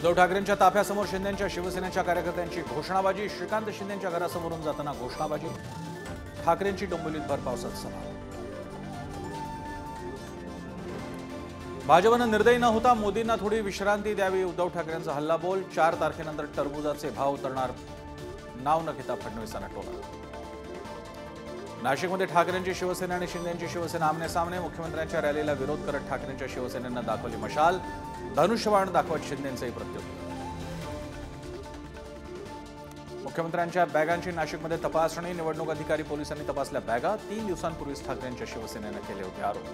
उद्धव ठाकरेंच्या ताफ्यासमोर शिंदेंच्या शिवसेनेच्या कार्यकर्त्यांची घोषणाबाजी। श्रीकांत शिंदेंच्या घरासमोरून जाताना घोषणाबाजी। ठाकरेंची डोंबिवलीत भर पावसात सभा। भाजपनं निर्दयी न होता मोदींना थोडी विश्रांती द्यावी, उद्धव ठाकरेंचा हल्लाबोल। 4 तारखेनंतर टरबुजाचे भाव उतरणार, नाव न घेता फडणवीसांना टोला। नाशिकमध्ये ठाकरेंची शिवसेना आणि शिंदेंची शिवसेना आमने सामने। मुख्यमंत्र्यांच्या रॅलीला विरोध करत ठाकरेंच्या शिवसेनेनं दाखवली मशाल, धनुष्यबाण दाखवत शिंदेंचंही प्रत्युत्तर। मुख्यमंत्र्यांच्या बॅगांची नाशिकमध्ये तपासणी। निवडणूक अधिकारी पोलिसांनी तपासल्या बॅगा। 3 दिवसांपूर्वीच ठाकरेंच्या शिवसेनेनं केले होते आरोप।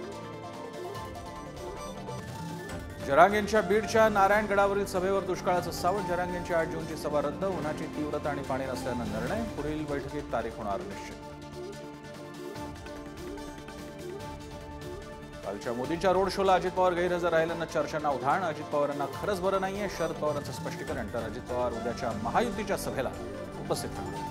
जरांगेंच्या बीडच्या नारायणगडावरील सभेवर दुष्काळाचं सावट। जरांगेंची 8 जूनची सभा रद्द। उन्हाची तीव्रता आणि पाणी नसल्यानं निर्णय। पुढील बैठकीत तारीख होणार निश्चित। कालच्या मोदींच्या रोड शोला अजित पवार गैरहजर राहिल्यानं चर्चांना उधाण। अजित पवारांना खरंच बरं नाहीये, शरद पवारांचं स्पष्टीकरण। तर अजित पवार उद्याच्या महायुतीच्या सभेला उपस्थित राहणार।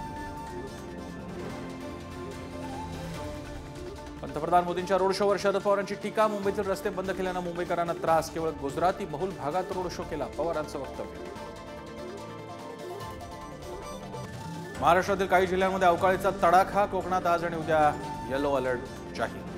पंतप्रधान मोदींच्या रोड शोवर शरद पवारांची टीका। मुंबईतील रस्ते बंद केल्यानं मुंबईकरांना त्रास, केवळ गुजराती बहुल भागात रोड शो केला, पवारांचं वक्तव्य। महाराष्ट्रातील काही जिल्ह्यांमध्ये अवकाळीचा तडाखा। कोकणात आज आणि उद्या येलो अलर्ट जाहीर।